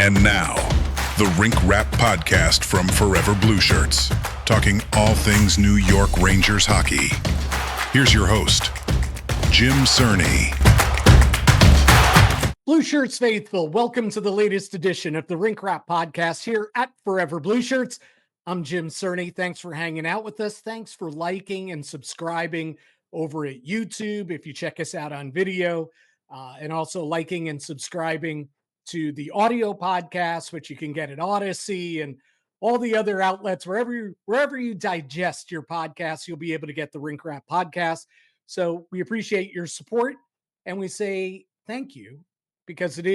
And now, the Rink Rap Podcast from Forever Blueshirts, talking all things New York Rangers hockey. Here's your host, Jim Cerny. Blueshirts faithful, welcome to the latest edition of the Rink Rap Podcast here at Forever Blueshirts. I'm Jim Cerny. Thanks for hanging out with us. Thanks for liking and subscribing over at YouTube if you check us out on video, and also liking and subscribing to the audio podcast, which you can get at Odyssey and all the other outlets. Wherever you digest your podcast, you'll be able to get the Rink Rap Podcast. So we appreciate your support, and we say thank you because it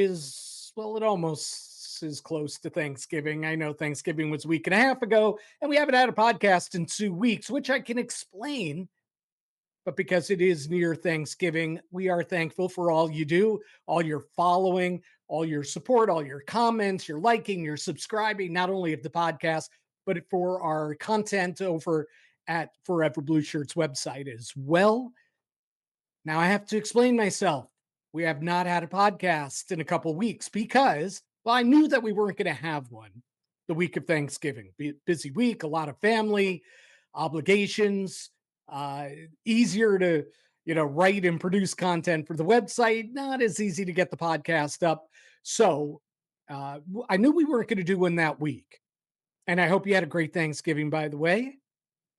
almost is close to Thanksgiving. I know Thanksgiving was a week and a half ago, and we haven't had a podcast in 2 weeks, which I can explain. But because it is near Thanksgiving, we are thankful for all you do, all your following, all your support, all your comments, your liking, your subscribing, not only of the podcast, but for our content over at Forever Blueshirts website as well. Now I have to explain myself. We have not had a podcast in a couple weeks because, well, I knew that we weren't going to have one the week of Thanksgiving. Busy week, a lot of family obligations, easier to, write and produce content for the website. Not as easy to get the podcast up. So I knew we weren't going to do one that week. And I hope you had a great Thanksgiving, by the way.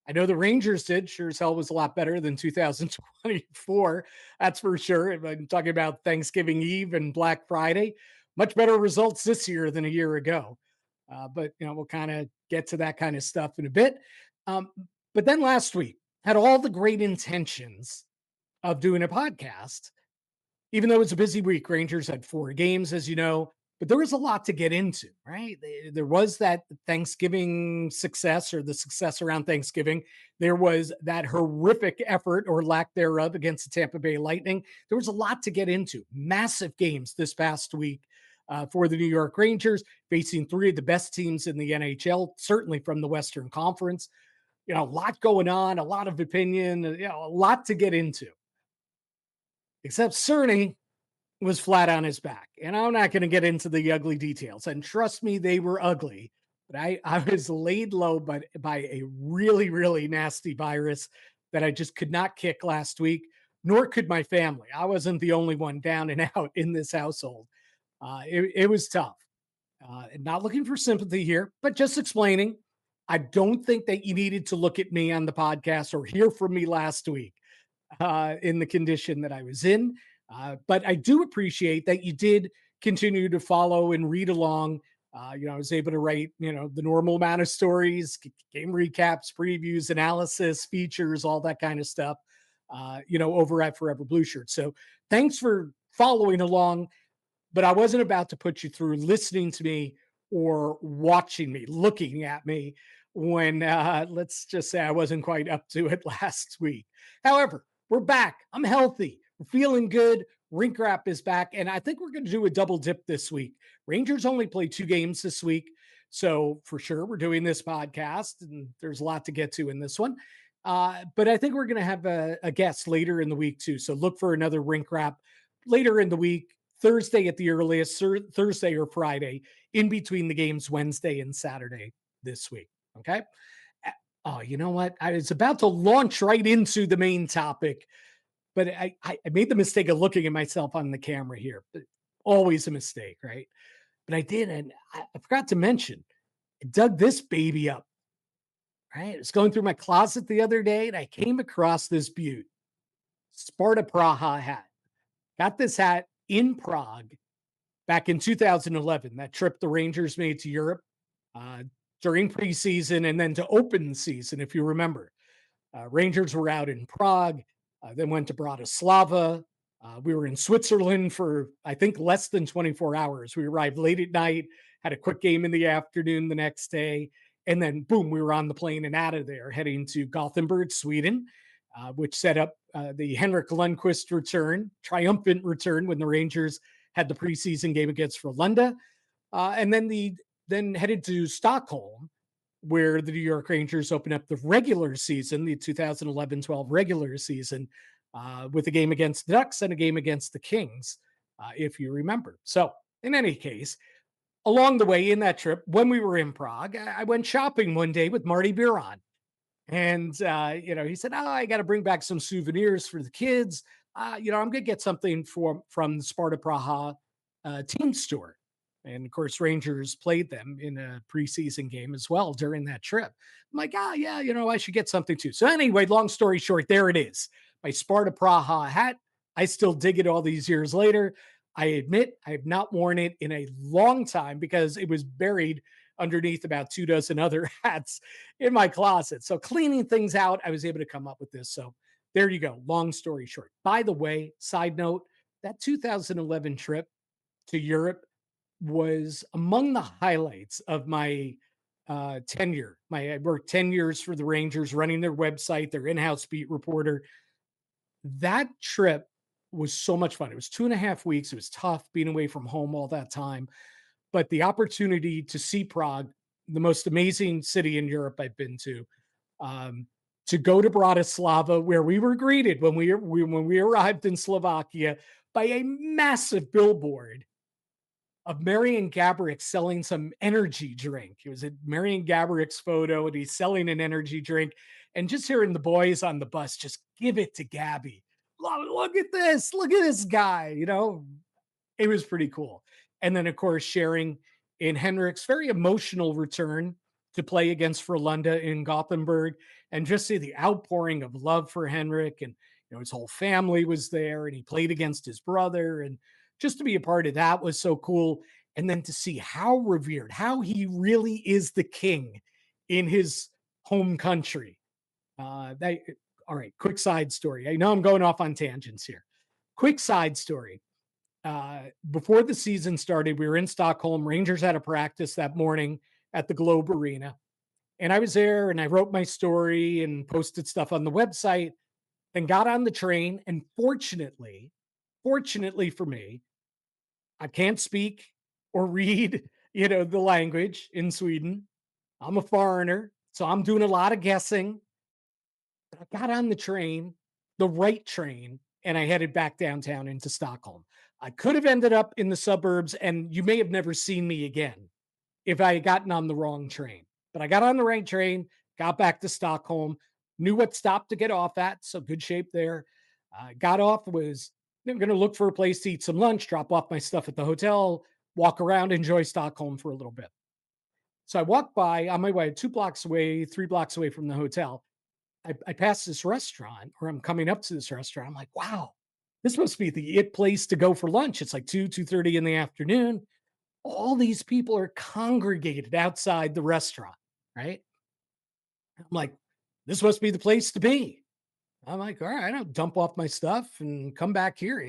I know the Rangers did. Sure as hell was a lot better than 2024. That's for sure. I'm talking about Thanksgiving Eve and Black Friday. Much better results this year than a year ago. But we'll kind of get to that kind of stuff in a bit. But then last week, had all the great intentions of doing a podcast, even though it was a busy week. Rangers had 4 games, as you know, but there was a lot to get into, right? There was that Thanksgiving success, or the success around Thanksgiving. There was that horrific effort or lack thereof against the Tampa Bay Lightning. There was a lot to get into. Massive games this past week for the New York Rangers, facing 3 of the best teams in the NHL, certainly from the Western Conference. A lot going on, a lot of opinion, a lot to get into. Except Cerny was flat on his back. And I'm not going to get into the ugly details. And trust me, they were ugly. But I was laid low by a really, really nasty virus that I just could not kick last week, nor could my family. I wasn't the only one down and out in this household. It was tough. Not looking for sympathy here, but just explaining. I don't think that you needed to look at me on the podcast or hear from me last week in the condition that I was in. But I do appreciate that you did continue to follow and read along. I was able to write, the normal amount of stories, game recaps, previews, analysis, features, all that kind of stuff, over at Forever Blueshirts. So thanks for following along. But I wasn't about to put you through listening to me or watching me, looking at me when, let's just say, I wasn't quite up to it last week. However, we're back. I'm healthy. We're feeling good. Rink Rap is back. And I think we're going to do a double dip this week. Rangers only played 2 games this week. So for sure, we're doing this podcast, and there's a lot to get to in this one. But I think we're going to have a guest later in the week, too. So look for another Rink Rap later in the week. Thursday at the earliest, Thursday or Friday, in between the games Wednesday and Saturday this week. Okay. Oh, you know what? I was about to launch right into the main topic, but I made the mistake of looking at myself on the camera here. Always a mistake, right? But I did, and I forgot to mention, I dug this baby up, right? I was going through my closet the other day, and I came across this beaut, Sparta Praha hat. Got this hat in Prague back in 2011, that trip the Rangers made to Europe during preseason and then to open the season, if you remember. Rangers were out in Prague, then went to Bratislava. We were in Switzerland for, I think, less than 24 hours. We arrived late at night, had a quick game in the afternoon the next day, and then, boom, we were on the plane and out of there, heading to Gothenburg, Sweden, which set up the Henrik Lundqvist return, triumphant return when the Rangers had the preseason game against Frölunda, and then headed to Stockholm, where the New York Rangers opened up the regular season, the 2011-12 regular season, with a game against the Ducks and a game against the Kings, if you remember. So, in any case, along the way in that trip, when we were in Prague, I went shopping one day with Marty Biron. And, he said, "Oh, I got to bring back some souvenirs for the kids. I'm going to get something from the Sparta Praha team store." And of course, Rangers played them in a preseason game as well during that trip. I'm like, yeah, I should get something too. So, anyway, long story short, there it is. My Sparta Praha hat. I still dig it all these years later. I admit I have not worn it in a long time because it was buried underneath about 2 dozen other hats in my closet. So cleaning things out, I was able to come up with this. So there you go. Long story short. By the way, side note, that 2011 trip to Europe was among the highlights of my tenure. I worked 10 years for the Rangers running their website, their in-house beat reporter. That trip was so much fun. It was 2.5 weeks. It was tough being away from home all that time, but the opportunity to see Prague, the most amazing city in Europe I've been um, to go to Bratislava, where we were greeted when we arrived in Slovakia by a massive billboard of Marian Gaborik selling some energy drink. It was a Marian Gaborik's photo, and he's selling an energy drink. And just hearing the boys on the bus just give it to Gabby. Look at this. Look at this guy. It was pretty cool. And then, of course, sharing in Henrik's very emotional return to play against Frölunda in Gothenburg, and just see the outpouring of love for Henrik. And, his whole family was there, and he played against his brother. And just to be a part of that was so cool. And then to see how revered, how he really is the king in his home country. All right, quick side story. I know I'm going off on tangents here. Quick side story. Before the season started, we were in Stockholm. Rangers had a practice that morning at the Globe Arena. And I was there and I wrote my story and posted stuff on the website and got on the train. And fortunately for me, I can't speak or read, the language in Sweden. I'm a foreigner, so I'm doing a lot of guessing. But I got on the train, the right train, and I headed back downtown into Stockholm. I could have ended up in the suburbs, and you may have never seen me again if I had gotten on the wrong train. But I got on the right train, got back to Stockholm, knew what stop to get off at, so good shape there. Got off, was going to look for a place to eat some lunch, drop off my stuff at the hotel, walk around, enjoy Stockholm for a little bit. So I walked by on my way 2 blocks away, 3 blocks away from the hotel. I passed this restaurant, or I'm coming up to this restaurant. I'm like, wow, this must be the it place to go for lunch. It's like 2:30 in the afternoon. All these people are congregated outside the restaurant, right? I'm like, this must be the place to be. I'm like, all right, I'll dump off my stuff and come back here.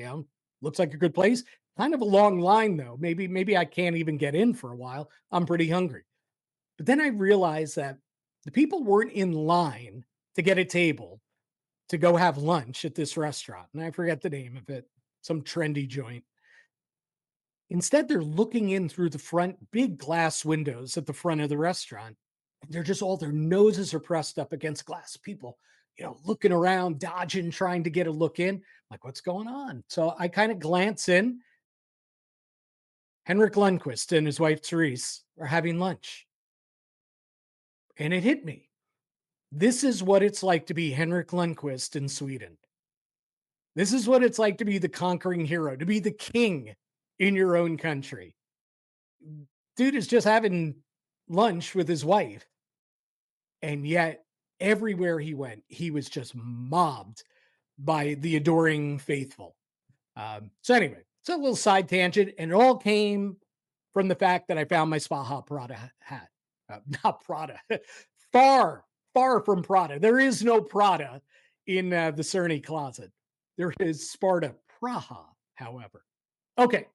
Looks like a good place. Kind of a long line though. Maybe I can't even get in for a while. I'm pretty hungry. But then I realized that the people weren't in line to get a table to go have lunch at this restaurant. And I forget the name of it, some trendy joint. Instead, they're looking in through the front big glass windows at the front of the restaurant. And they're just all their noses are pressed up against glass. People, looking around, dodging, trying to get a look in. Like, what's going on? So I kind of glance in. Henrik Lundqvist and his wife Therese are having lunch. And it hit me. This is what it's like to be Henrik Lundqvist in Sweden. This is what it's like to be the conquering hero, to be the king in your own country. Dude is just having lunch with his wife. And yet, everywhere he went, he was just mobbed by the adoring faithful. So, anyway, it's a little side tangent, and it all came from the fact that I found my Spaha Prada hat. Not Prada, far, far from Prada. There is no Prada in the Cerny closet. There is Sparta Praha, however. Okay,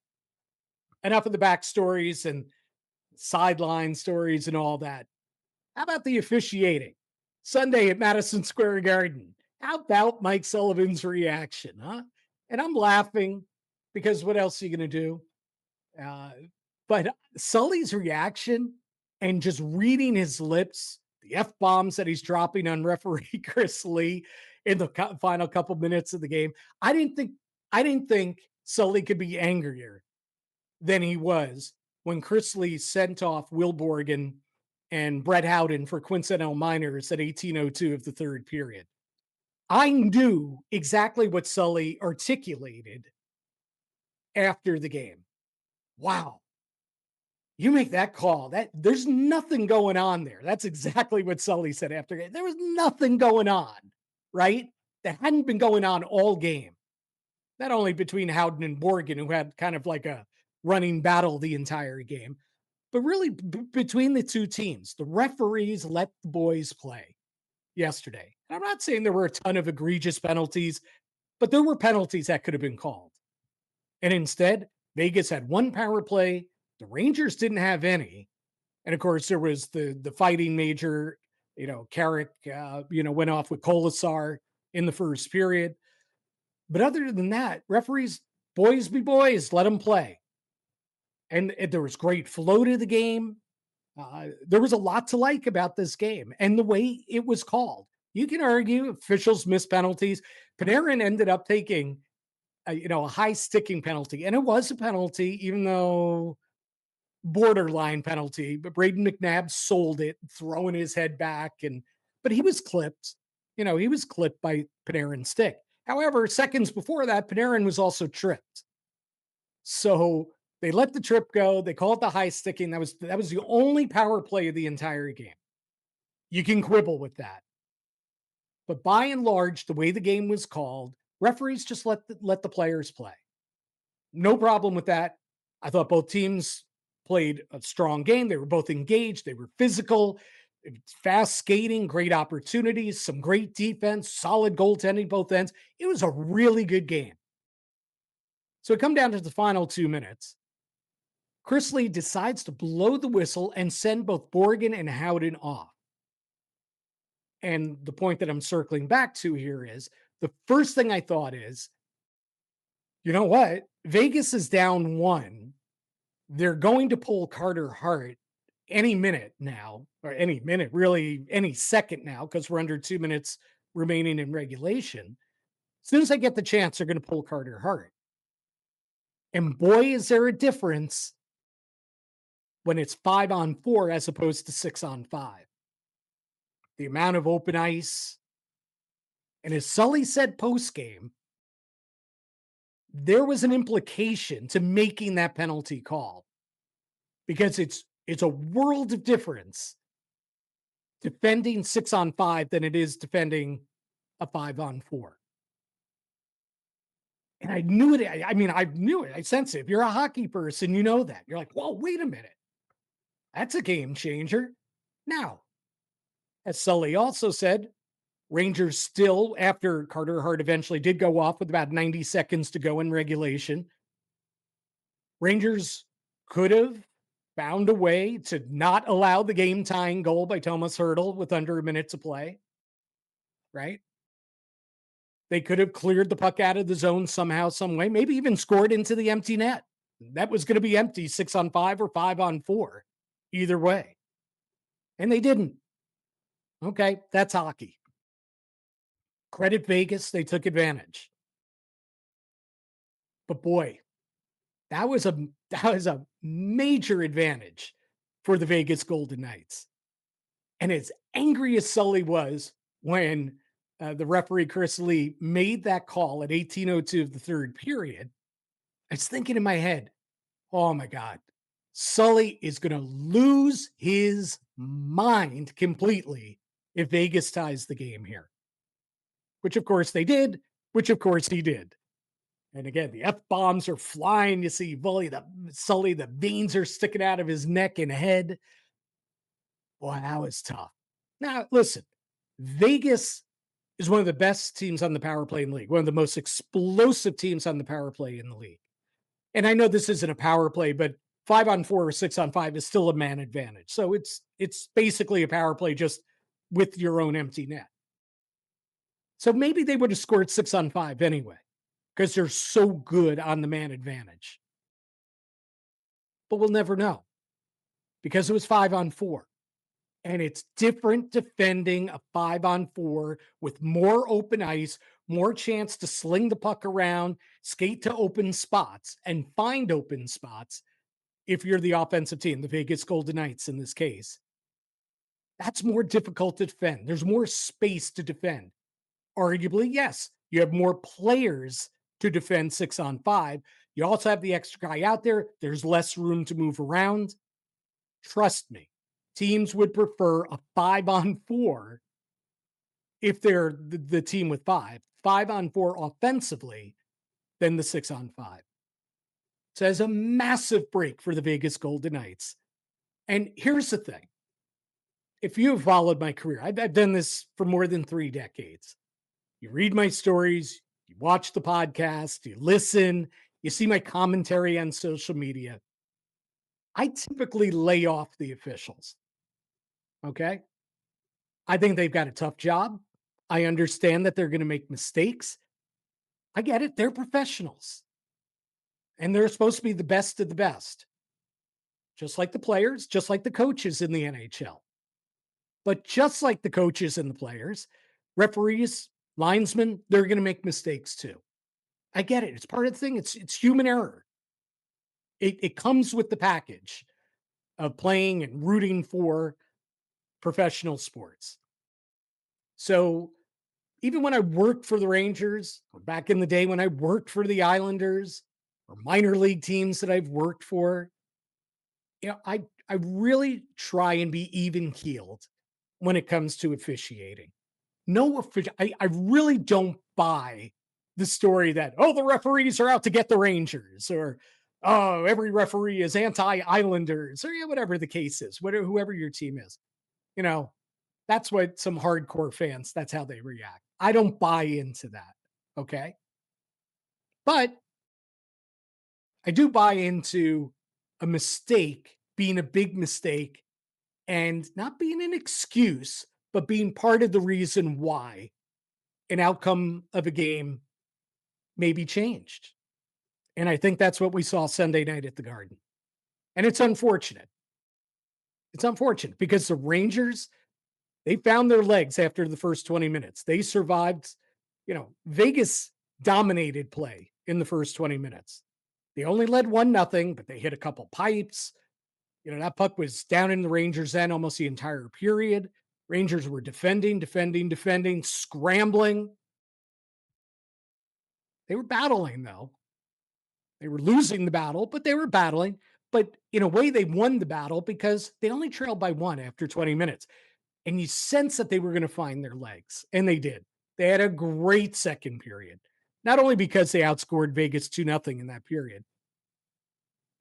enough of the backstories and sideline stories and all that. How about the officiating? Sunday at Madison Square Garden. How about Mike Sullivan's reaction, huh? And I'm laughing because what else are you going to do? Uh, but Sully's reaction and just reading his lips, the F bombs that he's dropping on referee Chris Lee in the final couple minutes of the game. I didn't think Sully could be angrier than he was when Chris Lee sent off Will Borgen and Brett Howden for Quincenell Miners at 18:02 of the third period. I knew exactly what Sully articulated after the game. Wow. You make that call. That there's nothing going on there. That's exactly what Sully said after it. There was nothing going on, right? That hadn't been going on all game. Not only between Howden and Borgen, who had kind of like a running battle the entire game, but really between the two teams. The referees let the boys play yesterday. And I'm not saying there were a ton of egregious penalties, but there were penalties that could have been called. And instead, Vegas had one power play. The Rangers didn't have any. And of course, there was the fighting major, Carrick, went off with Kolasar in the first period. But other than that, referees, boys be boys, let them play. And there was great flow to the game. There was a lot to like about this game and the way it was called. You can argue officials missed penalties. Panarin ended up taking, a high sticking penalty, and it was a penalty, even though borderline penalty. But Braden McNabb sold it, throwing his head back, but he was clipped. He was clipped by Panarin's stick. However, seconds before that, Panarin was also tripped. So they let the trip go. They called it the high sticking. That was the only power play of the entire game. You can quibble with that. But by and large, the way the game was called, referees just let the players play. No problem with that. I thought both teams played a strong game. They were both engaged. They were physical, fast skating, great opportunities, some great defense, solid goaltending both ends. It was a really good game. So it come down to the final 2 minutes. Chris Lee decides to blow the whistle and send both Borgen and Howden off. And the point that I'm circling back to here is the first thing I thought is, you know what? Vegas is down 1. They're going to pull Carter Hart any minute now, or any minute, really any second now, because we're under 2 minutes remaining in regulation. As soon as I get the chance, they're going to pull Carter Hart. And boy, is there a difference when it's 5-on-4 as opposed to 6-on-5. The amount of open ice. And as Sully said post-game, there was an implication to making that penalty call because it's a world of difference defending 6-on-5 than it is defending a 5-on-4. And I knew it. I knew it. I sense it. If you're a hockey person, you know that. You're like, whoa, wait a minute. That's a game changer. Now, as Sully also said, Rangers still, after Carter Hart eventually did go off with about 90 seconds to go in regulation, Rangers could have found a way to not allow the game-tying goal by Thomas Hertl with under a minute to play, right? They could have cleared the puck out of the zone somehow, some way, maybe even scored into the empty net. That was going to be empty, 6-on-5 or 5-on-4, either way. And they didn't. Okay, that's hockey. Credit Vegas, they took advantage. But boy, that was a major advantage for the Vegas Golden Knights. And as angry as Sully was when the referee Chris Lee made that call at 18:02 of the third period, I was thinking in my head, oh my God, Sully is going to lose his mind completely if Vegas ties the game here. Which of course they did, which of course he did. And again, the F-bombs are flying. You see Sully, the veins are sticking out of his neck and head. Boy, that was tough. Now, listen, Vegas is one of the best teams on the power play in the league, one of the most explosive teams on the power play in the league. And I know this isn't a power play, but 5-on-4 or 6-on-5 is still a man advantage. So it's basically a power play just with your own empty net. So maybe they would have scored 6-on-5 anyway, because they're so good on the man advantage. But we'll never know because it was 5-on-4. And it's different defending a 5-on-4 with more open ice, more chance to sling the puck around, skate to open spots, and find open spots if you're the offensive team, the Vegas Golden Knights in this case. That's more difficult to defend. There's more space to defend. Arguably, yes, you have more players to defend 6-on-5. You also have the extra guy out there. There's less room to move around. Trust me, teams would prefer a 5-on-4 if they're the team with 5-on-4 offensively than the 6-on-5. So it's a massive break for the Vegas Golden Knights. And here's the thing. If you have followed my career, I've done this for more than 3 decades. You read my stories, you watch the podcast, you listen, you see my commentary on social media. I typically lay off the officials. Okay. I think they've got a tough job. I understand that they're going to make mistakes. I get it. They're professionals and they're supposed to be the best of the best, just like the players, just like the coaches in the NHL. But just like the coaches and the players, referees, linesmen, they're going to make mistakes too. I get it. It's part of the thing. It's human error. It comes with the package of playing and rooting for professional sports. So even when I worked for the Rangers, or back in the day when I worked for the Islanders, or minor league teams that I've worked for, I really try and be even keeled when it comes to officiating. I really don't buy the story that, oh, the referees are out to get the Rangers, or oh, every referee is anti-Islanders, or whatever the case is, whoever your team is. That's what some hardcore fans, that's how they react. I don't buy into that. Okay. But I do buy into a mistake being a big mistake and not being an excuse, but being part of the reason why an outcome of a game may be changed. And I think that's what we saw Sunday night at the Garden. And it's unfortunate. It's unfortunate because the Rangers, they found their legs after the first 20 minutes. They survived. Vegas dominated play in the first 20 minutes. They only led 1-0, but they hit a couple pipes. That puck was down in the Rangers' end almost the entire period. Rangers were defending, scrambling. They were battling, though. They were losing the battle, but they were battling. But in a way, they won the battle because they only trailed by 1 after 20 minutes. And you sense that they were going to find their legs, and they did. They had a great second period, not only because they outscored Vegas 2-0 in that period.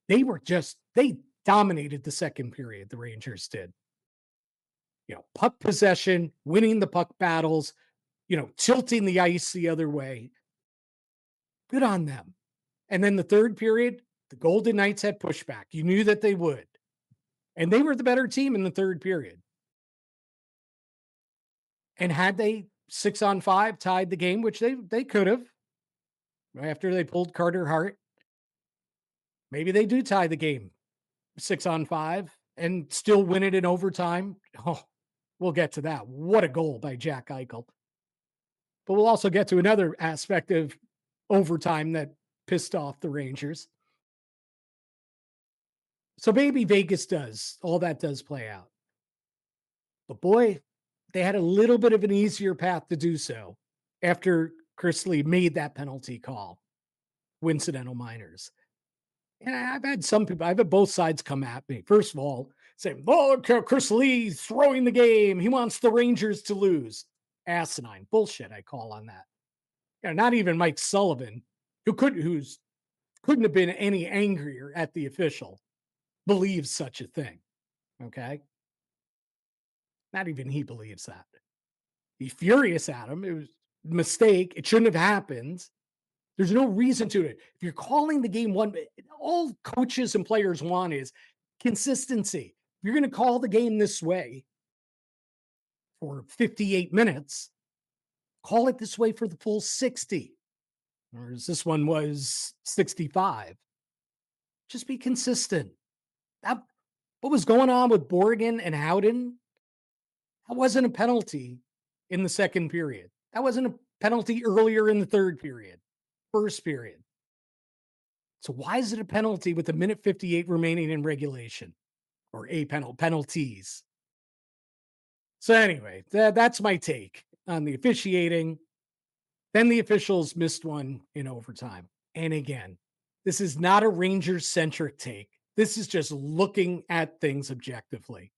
They dominated the second period, the Rangers did. Puck possession, winning the puck battles, tilting the ice the other way. Good on them. And then the third period, the Golden Knights had pushback. You knew that they would. And they were the better team in the third period. And had they 6-on-5 tied the game, which they could have, after they pulled Carter Hart, maybe they do tie the game 6-on-5 and still win it in overtime. Oh, we'll get to that. What a goal by Jack Eichel. But we'll also get to another aspect of overtime that pissed off the Rangers. So maybe Vegas all that does play out. But boy, they had a little bit of an easier path to do so after Chris Lee made that penalty call, coincidental minors. And I've had both sides come at me. First of all, saying, oh, Chris Lee's throwing the game. He wants the Rangers to lose. Asinine. Bullshit, I call on that. Not even Mike Sullivan, who couldn't have been any angrier at the official, believes such a thing. Okay? Not even he believes that. He's furious at him. It was a mistake. It shouldn't have happened. There's no reason to it. If you're calling the game one, all coaches and players want is consistency. If you're going to call the game this way for 58 minutes, call it this way for the full 60. Or as this one was 65. Just be consistent. What was going on with Borgen and Howden? That wasn't a penalty in the second period. That wasn't a penalty earlier in the third period, first period. So why is it a penalty with a minute 58 remaining in regulation or a penalties? So anyway, that's my take on the officiating. Then the officials missed one in overtime. And again, this is not a Rangers centric take. This is just looking at things objectively.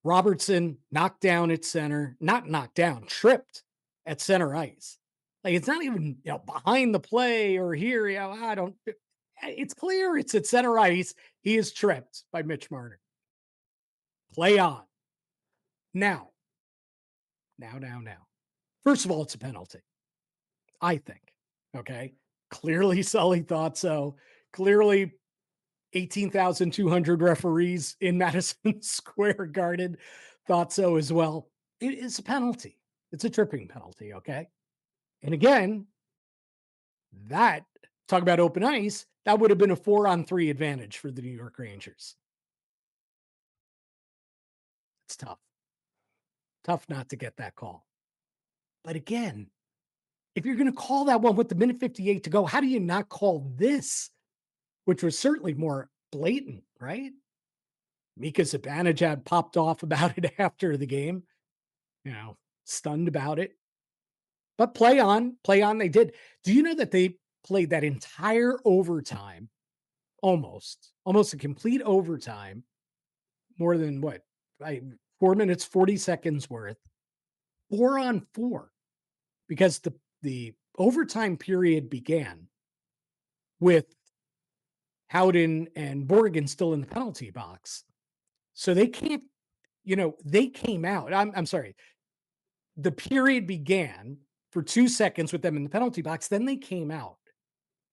Robertson knocked down at center, not knocked down, tripped at center ice. Like it's not even behind the play or here. I don't. It's clear it's at center ice. He is tripped by Mitch Marner. Play on. Now. First of all, it's a penalty. I think. Okay. Clearly, Sully thought so. Clearly, 18,200 referees in Madison Square Garden thought so as well. It is a penalty. It's a tripping penalty. Okay. And again, that, talk about open ice, that would have been a 4-on-3 advantage for the New York Rangers. It's tough. Tough not to get that call. But again, if you're going to call that one with the minute 58 to go, how do you not call this, which was certainly more blatant, right? Mika Zibanejad popped off about it after the game, stunned about it. But play on, they did. Do you know that they played that entire overtime, almost a complete overtime, more than 4 minutes, 40 seconds worth, 4-on-4, because the overtime period began with Howden and Borgen still in the penalty box. So they can't, they came out. I'm sorry. The period began for 2 seconds with them in the penalty box. Then they came out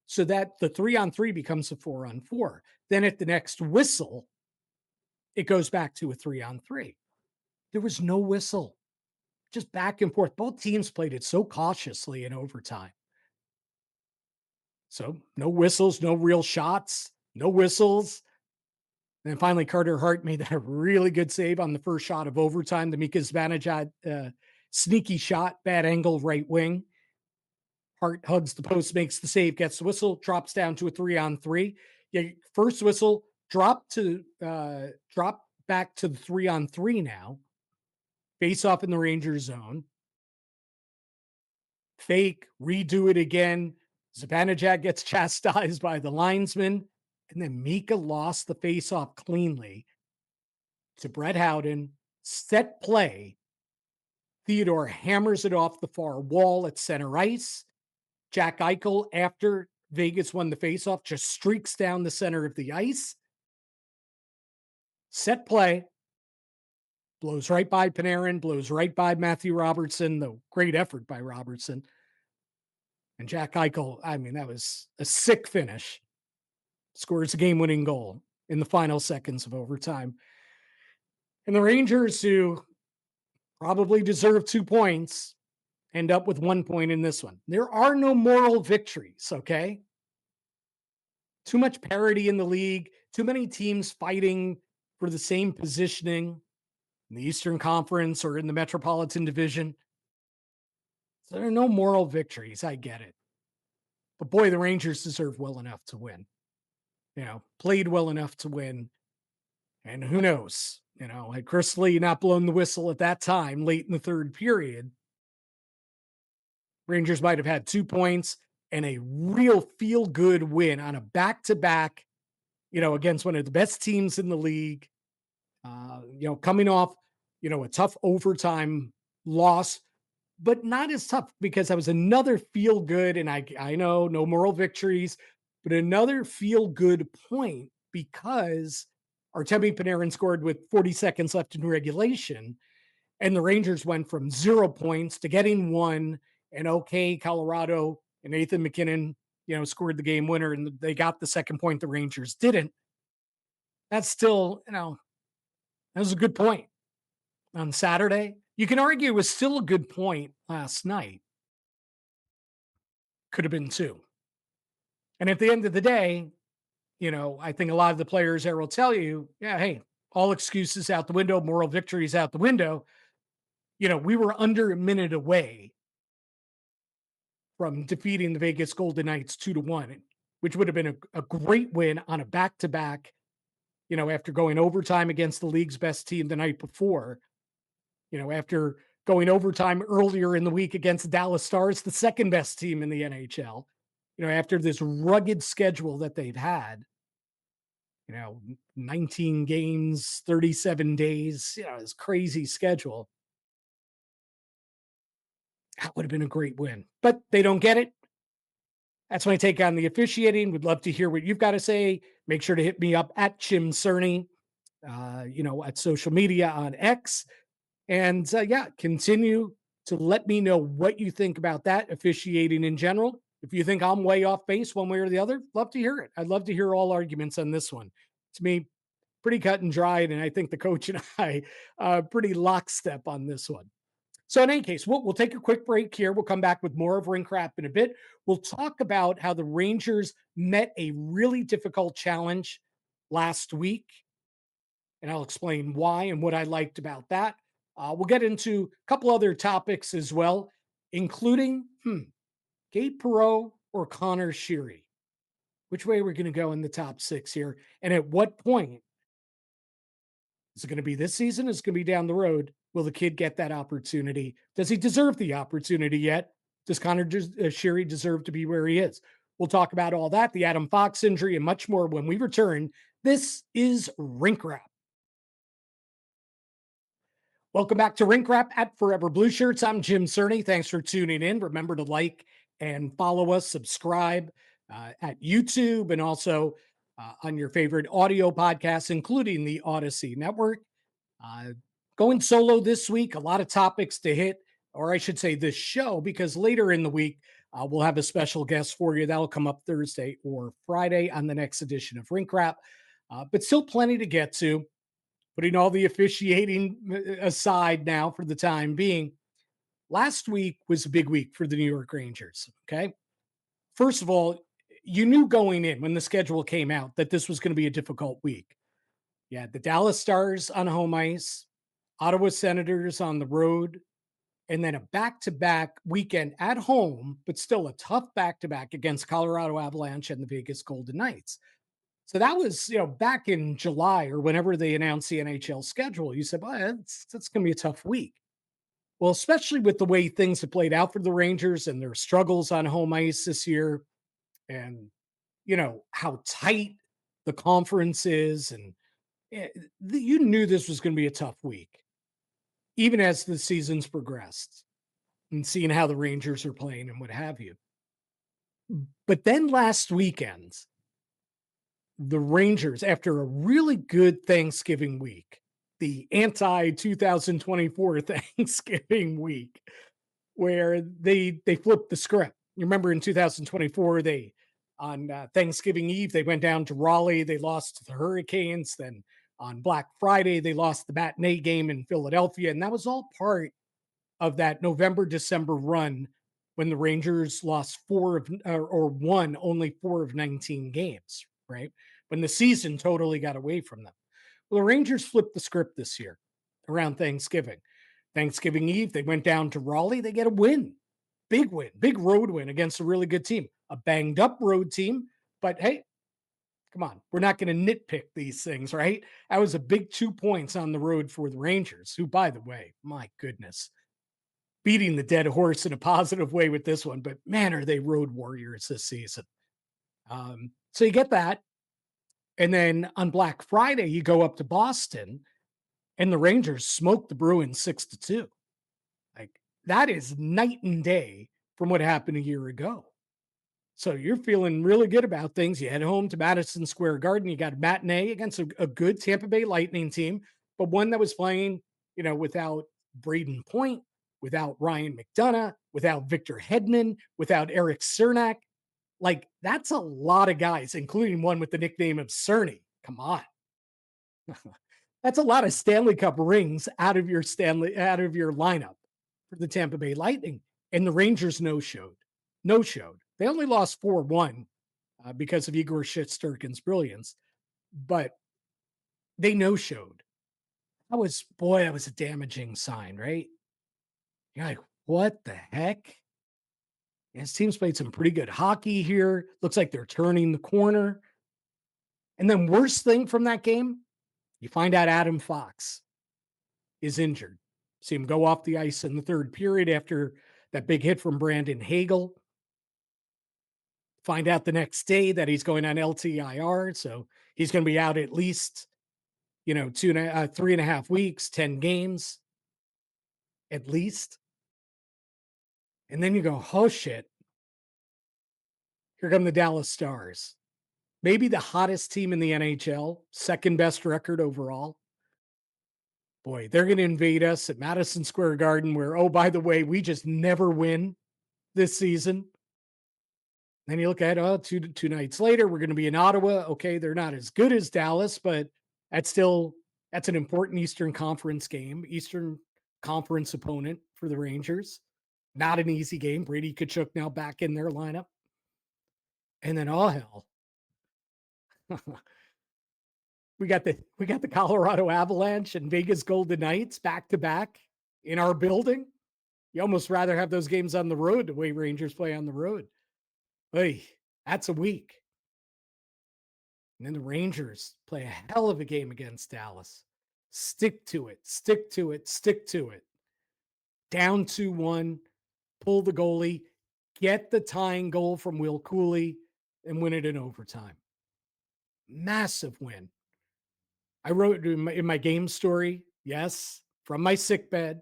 so that the 3-on-3 becomes a 4-on-4. Then at the next whistle, it goes back to a 3-on-3. There was no whistle, just back and forth. Both teams played it so cautiously in overtime. So no whistles, no real shots, no whistles. And then finally, Carter Hart made that really good save on the first shot of overtime. The Mika Zibanejad sneaky shot, bad angle, right wing. Hart hugs the post, makes the save, gets the whistle, drops down to a 3-on-3. Yeah, first whistle, drop back to the 3-on-3 now. Face off in the Rangers zone. Fake, redo it again. Zibanejad gets chastised by the linesman. And then Mika lost the face-off cleanly to Brett Howden. Set play. Theodore hammers it off the far wall at center ice. Jack Eichel, after Vegas won the face-off, just streaks down the center of the ice. Set play. Blows right by Panarin, blows right by Matthew Robertson, the great effort by Robertson. And Jack Eichel, that was a sick finish. Scores a game-winning goal in the final seconds of overtime. And the Rangers, who probably deserve 2 points, end up with 1 point in this one. There are no moral victories, okay? Too much parity in the league, too many teams fighting for the same positioning in the Eastern Conference or in the Metropolitan Division. So there are no moral victories. I get it. But boy, the Rangers deserve well enough to win. Played well enough to win. And who knows? Had Chris Lee not blown the whistle at that time, late in the third period, Rangers might have had 2 points and a real feel-good win on a back-to-back, against one of the best teams in the league. Coming off, a tough overtime loss, but not as tough because that was another feel-good, and I know no moral victories, but another feel-good point because Artemi Panarin scored with 40 seconds left in regulation, and the Rangers went from 0 points to getting 1, and okay, Colorado and Nathan McKinnon, scored the game winner, and they got the second point. The Rangers didn't. That's still, that was a good point on Saturday. You can argue it was still a good point last night. Could have been 2. And at the end of the day, I think a lot of the players there will tell you, yeah, hey, all excuses out the window, moral victories out the window. We were under a minute away from defeating the Vegas Golden Knights 2-1. which would have been a great win on a back to back, after going overtime against the league's best team the night before, after going overtime earlier in the week against Dallas Stars, the second best team in the NHL, after this rugged schedule that they've had, 19 games, 37 days, this crazy schedule. That would have been a great win, but they don't get it. That's my take on the officiating. Would love to hear what you've got to say. Make sure to hit me up at Jim Cerny, at social media on X. And yeah, continue to let me know what you think about that officiating in general. If you think I'm way off base one way or the other, love to hear it. I'd love to hear all arguments on this one. To me, pretty cut and dried, and I think the coach and I pretty lockstep on this one. So in any case, we'll take a quick break here. We'll come back with more of Rink Rap in a bit. We'll talk about how the Rangers met a really difficult challenge last week, and I'll explain why and what I liked about that. We'll get into a couple other topics as well, including Gabe Perreault or Conor Sheary. Which way we're going to go in the top six here, and at what point is it going to be this season? Is it going to be down the road? Will the kid get that opportunity? Does he deserve the opportunity yet? Does Conor Sheary deserve to be where he is? We'll talk about all that, the Adam Fox injury, and much more when we return. This is Rink Rap. Welcome back to Rink Rap at Forever Blueshirts. I'm Jim Cerny. Thanks for tuning in. Remember to like and follow us, subscribe at YouTube, and also on your favorite audio podcasts, including the Odyssey Network. Going solo this week, a lot of topics to hit, or I should say this show, because later in the week, we'll have a special guest for you. That'll come up Thursday or Friday on the next edition of Rink Rap. But still plenty to get to. Putting all the officiating aside now for the time being, last week was a big week for the New York Rangers. Okay. First of all, you knew going in when the schedule came out that this was going to be a difficult week. You had the Dallas Stars on home ice, Ottawa Senators on the road, and then a back-to-back weekend at home, but still a tough back-to-back against Colorado Avalanche and the Vegas Golden Knights. So that was, back in July or whenever they announced the NHL schedule. You said, well, that's going to be a tough week. Well, especially with the way things have played out for the Rangers and their struggles on home ice this year, and, how tight the conference is. And you knew this was going to be a tough week, even as the seasons progressed and seeing how the Rangers are playing and what have you. But then last weekend, the Rangers, after a really good Thanksgiving week, the anti 2024 Thanksgiving week, where they flipped the script. You remember in 2024, on Thanksgiving Eve, they went down to Raleigh. They lost to the Hurricanes. Then on Black Friday, they lost the matinee game in Philadelphia. And that was all part of that November-December run when the Rangers lost won only 4 of 19 games, right? When the season totally got away from them. Well, the Rangers flipped the script this year around Thanksgiving. Thanksgiving Eve, they went down to Raleigh. They get a win, big road win against a really good team, a banged up road team. But hey, come on, we're not going to nitpick these things, right? That was a big 2 points on the road for the Rangers, who, by the way, my goodness, beating the dead horse in a positive way with this one. But man, are they road warriors this season. So you get that. And then on Black Friday, you go up to Boston and the Rangers smoke the Bruins 6-2. Like, that is night and day from what happened a year ago. So you're feeling really good about things. You head home to Madison Square Garden. You got a matinee against a good Tampa Bay Lightning team, but one that was playing, without Braden Point, without Ryan McDonough, without Victor Hedman, without Eric Cernak. Like, that's a lot of guys, including one with the nickname of Cerny. Come on. That's a lot of Stanley Cup rings out of your lineup for the Tampa Bay Lightning. And the Rangers no-showed. They only lost 4-1 because of Igor Shesterkin's brilliance, but they no-showed. That was a damaging sign, right? You're like, what the heck? And his team's played some pretty good hockey here. Looks like they're turning the corner. And then worst thing from that game, you find out Adam Fox is injured. See him go off the ice in the third period after that big hit from Brandon Hagel. Find out the next day that he's going on LTIR, so he's going to be out at least 3.5 weeks, 10 games at least. And then you go, oh shit, here come the Dallas Stars. Maybe the hottest team in the NHL, second best record overall. Boy, they're going to invade us at Madison Square Garden, where, oh, by the way, we just never win this season. Then you look at, two nights later, we're going to be in Ottawa. Okay, they're not as good as Dallas, but that's an important Eastern Conference game, Eastern Conference opponent for the Rangers. Not an easy game. Brady Tkachuk now back in their lineup. And then, oh hell. we got the Colorado Avalanche and Vegas Golden Knights back to back in our building. You almost rather have those games on the road, the way Rangers play on the road. Hey, that's a week. And then the Rangers play a hell of a game against Dallas. Stick to it, stick to it, stick to it. Down 2-1, pull the goalie, get the tying goal from Will Cooley, and win it in overtime. Massive win. I wrote in my game story, yes, from my sick bed,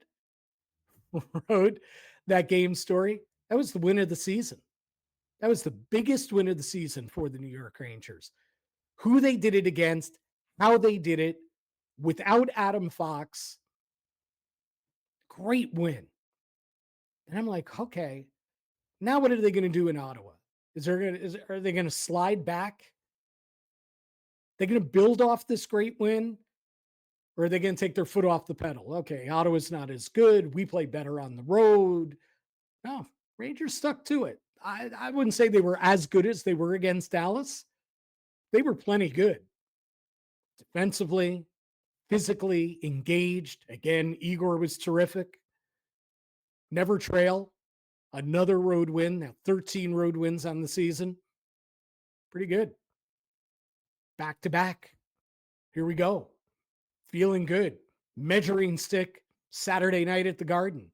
wrote that game story. That was the win of the season. That was the biggest win of the season for the New York Rangers. Who they did it against, how they did it, without Adam Fox. Great win. And I'm like, okay, now what are they going to do in Ottawa? Are they going to slide back? They're going to build off this great win? Or are they going to take their foot off the pedal? Okay, Ottawa's not as good. We play better on the road. No, Rangers stuck to it. I wouldn't say they were as good as they were against Dallas. They were plenty good. Defensively, physically engaged. Again, Igor was terrific. Never trail. Another road win. Now 13 road wins on the season. Pretty good. Back to back. Here we go. Feeling good. Measuring stick Saturday night at the Garden.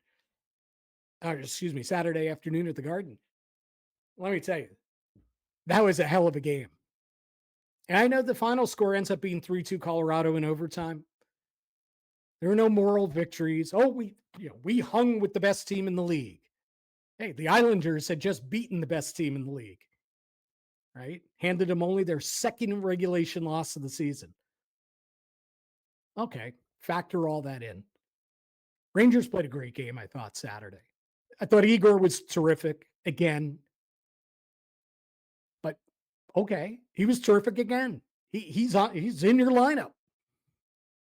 Saturday afternoon at the Garden. Let me tell you, that was a hell of a game. And I know the final score ends up being 3-2 Colorado in overtime. There were no moral victories. Oh, we hung with the best team in the league. Hey, the Islanders had just beaten the best team in the league, right? Handed them only their second regulation loss of the season. Okay, factor all that in. Rangers played a great game, I thought, Saturday. I thought Igor was terrific again. But okay, he was terrific again. He's in your lineup.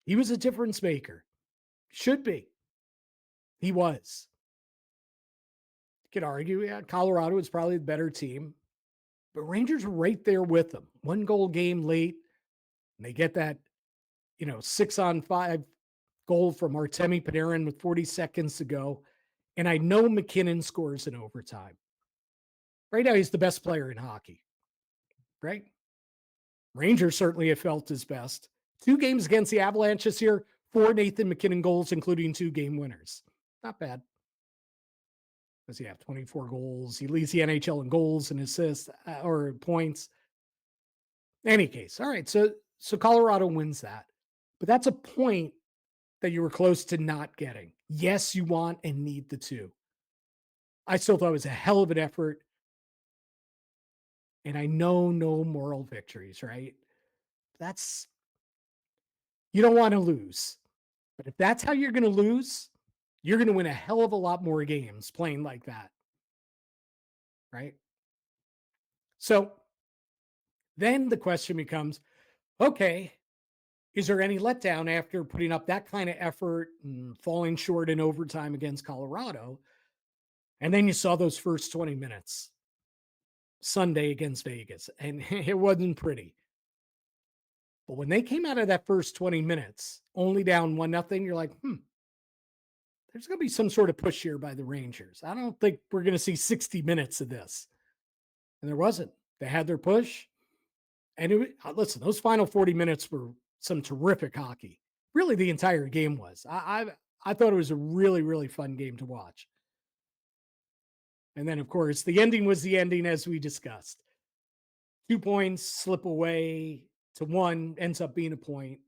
He was a difference maker. Should be. He was. You could argue, yeah, Colorado is probably the better team. But Rangers were right there with them. 1-goal game late. And they get that, 6-on-5 goal from Artemi Panarin with 40 seconds to go. And I know McKinnon scores in overtime. Right now, he's the best player in hockey. Right? Rangers certainly have felt his best. 2 games against the Avalanche this year, 4 Nathan McKinnon goals, including 2 game winners. Not bad. Does he have 24 goals? He leads the NHL in goals and assists or points. In any case, all right. So Colorado wins that. But that's a point that you were close to not getting. Yes, you want and need the 2. I still thought it was a hell of an effort. And I know no moral victories, right? You don't want to lose. But if that's how you're going to lose, you're going to win a hell of a lot more games playing like that. Right? So then the question becomes, okay, is there any letdown after putting up that kind of effort and falling short in overtime against Colorado? And then you saw those first 20 minutes Sunday against Vegas, and it wasn't pretty. But when they came out of that first 20 minutes, only down 1-0, you're like, there's going to be some sort of push here by the Rangers. I don't think we're going to see 60 minutes of this. And there wasn't. They had their push. And listen, those final 40 minutes were some terrific hockey. Really, the entire game was. I thought it was a really, really fun game to watch. And then, of course, the ending was the ending, as we discussed. 2 points slip away to 1, ends up being a point.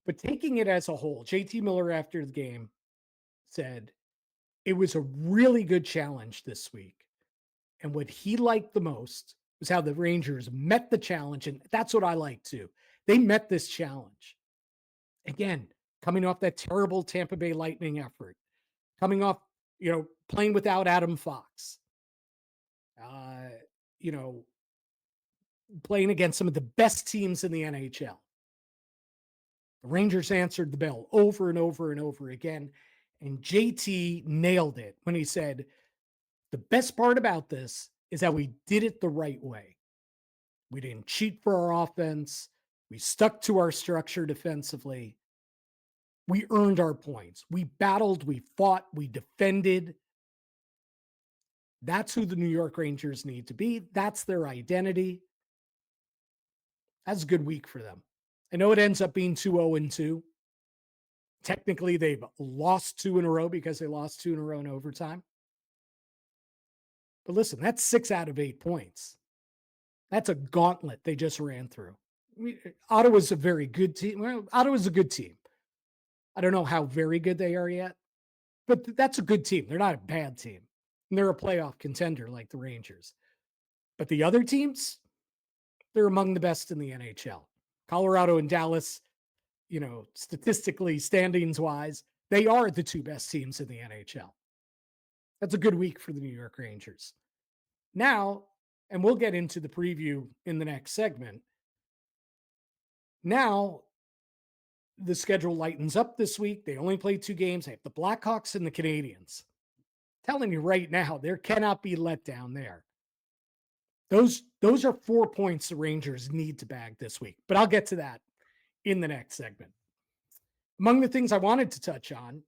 But taking it as a whole, JT Miller after the game said it was a really good challenge this week. And what he liked the most was how the Rangers met the challenge. And that's what I like too. They met this challenge. Again, coming off that terrible Tampa Bay Lightning effort, coming off, playing without Adam Fox, playing against some of the best teams in the NHL. The Rangers answered the bell over and over and over again. And JT nailed it when he said, the best part about this is that we did it the right way. We didn't cheat for our offense. We stuck to our structure defensively. We earned our points. We battled, we fought, we defended. That's who the New York Rangers need to be. That's their identity. That's a good week for them. I know it ends up being 2-0-2. Technically, they've lost 2 in a row because they lost 2 in a row in overtime. But listen, that's 6 out of 8 points. That's a gauntlet they just ran through. Ottawa's a very good team. Well, Ottawa's a good team. I don't know how very good they are yet, but that's a good team. They're not a bad team. And they're a playoff contender like the Rangers. But the other teams, they're among the best in the NHL. Colorado and Dallas, statistically, standings-wise, they are the 2 best teams in the NHL. That's a good week for the New York Rangers. Now, and we'll get into the preview in the next segment. Now, the schedule lightens up this week. They only play 2 games. They have the Blackhawks and the Canadiens. Telling you right now, there cannot be let down there. Those are 4 points the Rangers need to bag this week. But I'll get to that in the next segment. Among the things I wanted to touch on,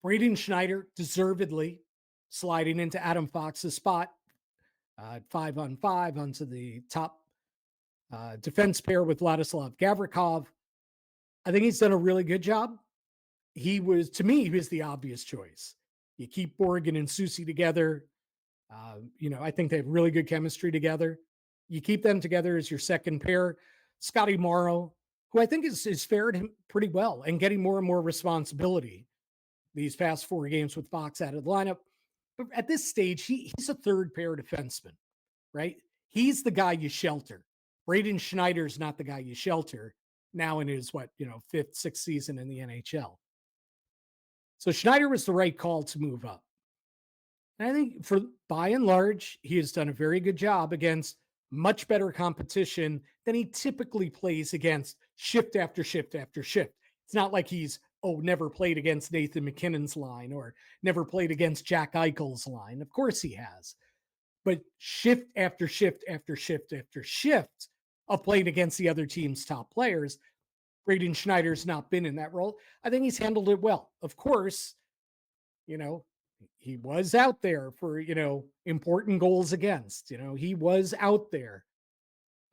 Braden Schneider deservedly sliding into Adam Fox's spot, 5-on-5 onto the top defense pair with Vladislav Gavrikov. I think he's done a really good job. To me, he was the obvious choice. You keep Borgen and Soucy together. I think they have really good chemistry together. You keep them together as your second pair. Scotty Morrow, who I think is fared him pretty well and getting more and more responsibility these past 4 games with Fox out of the lineup. But at this stage, he's a third pair defenseman, right? He's the guy you shelter. Braden Schneider's not the guy you shelter now in his, 5th, 6th season in the NHL. So Schneider was the right call to move up. And I think by and large, he has done a very good job against much better competition than he typically plays against shift after shift after shift. It's not like he's, never played against Nathan McKinnon's line or never played against Jack Eichel's line. Of course he has. But shift after shift after shift after shift of playing against the other team's top players, Braden Schneider's not been in that role. I think he's handled it well. Of course, he was out there for, important goals against. He was out there,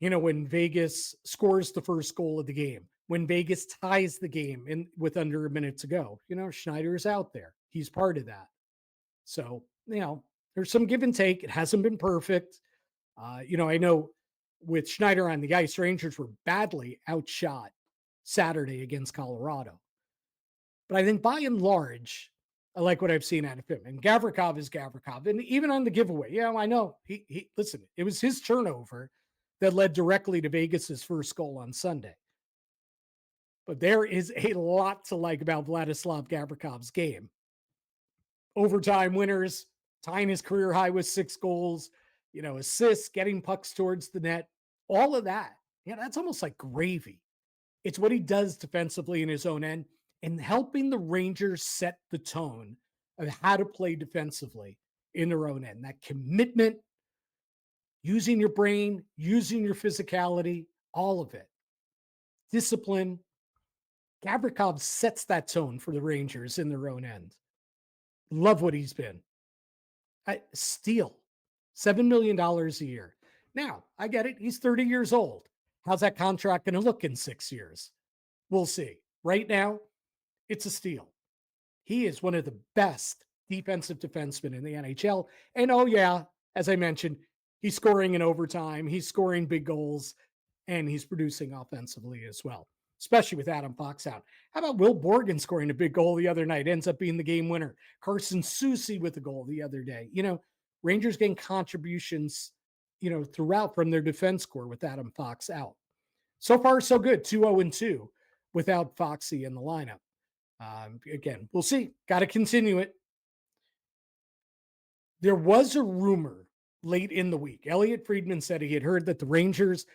when Vegas scores the first goal of the game, when Vegas ties the game with under a minute to go. Schneider's out there. He's part of that. So, there's some give and take. It hasn't been perfect. I know with Schneider on the ice, Rangers were badly outshot Saturday against Colorado. But I think by and large, I like what I've seen out of him. And Gavrikov is Gavrikov. And even on the giveaway, I know. He listen, it was his turnover that led directly to Vegas's first goal on Sunday. But there is a lot to like about Vladislav Gavrikov's game. Overtime winners, tying his career high with 6 goals, assists, getting pucks towards the net, all of that. That's almost like gravy. It's what he does defensively in his own end and helping the Rangers set the tone of how to play defensively in their own end. That commitment, using your brain, using your physicality, all of it. Discipline. Gavrikov sets that tone for the Rangers in their own end. Love what he's been. Steal $7 million a year. Now, I get it. He's 30 years old. How's that contract going to look in 6 years? We'll see. Right now, it's a steal. He is one of the best defensive defensemen in the NHL. And oh, yeah, as I mentioned, he's scoring in overtime, he's scoring big goals, and he's producing offensively as well, especially with Adam Fox out. How about Will Borgen scoring a big goal the other night? Ends up being the game winner. Carson Soucy with a goal the other day. Rangers getting contributions, throughout from their defense core with Adam Fox out. So far, so good. 2-0-2 without Foxy in the lineup. Again, we'll see. Got to continue it. There was a rumor late in the week. Elliot Friedman said he had heard that the Rangers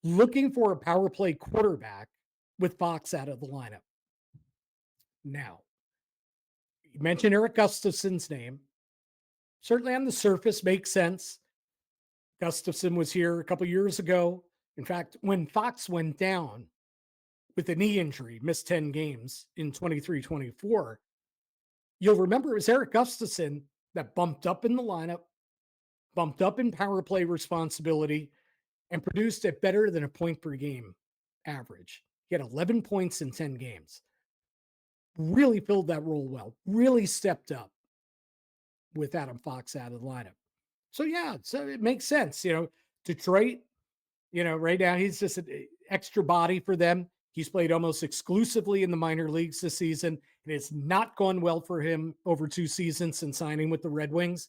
looking for a power play quarterback with Fox out of the lineup. Now, you mentioned Erik Gustafsson's name. Certainly on the surface makes sense. Gustafsson was here a couple years ago. In fact, when Fox went down with a knee injury, missed 10 games in 23-24, you'll remember it was Erik Gustafsson that bumped up in the lineup, bumped up in power play responsibility, and produced it better than a point per game average. He had 11 points in 10 games. Really filled that role well, really stepped up with Adam Fox out of the lineup. So it makes sense. Detroit, right now he's just an extra body for them. He's played almost exclusively in the minor leagues this season. It has not gone well for him over 2 seasons since signing with the Red Wings.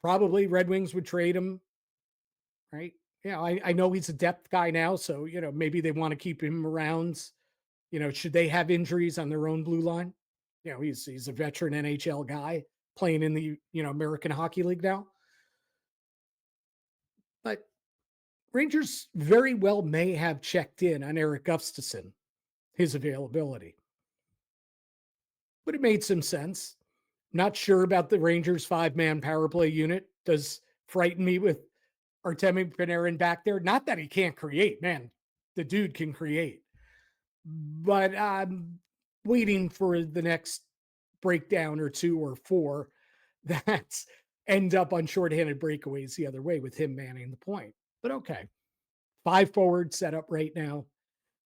Probably Red Wings would trade him, right? I know he's a depth guy now, so, maybe they want to keep him around. Should they have injuries on their own blue line? He's a veteran NHL guy playing in the, American Hockey League now. But Rangers very well may have checked in on Erik Gustafsson, his availability. But it made some sense. Not sure about the Rangers 5-man power play unit. Does frighten me with Artemi Panarin back there. Not that he can't create, man. The dude can create. But I'm waiting for the next breakdown or 2 or 4 that end up on shorthanded breakaways the other way with him manning the point. But okay. 5 forward set up right now.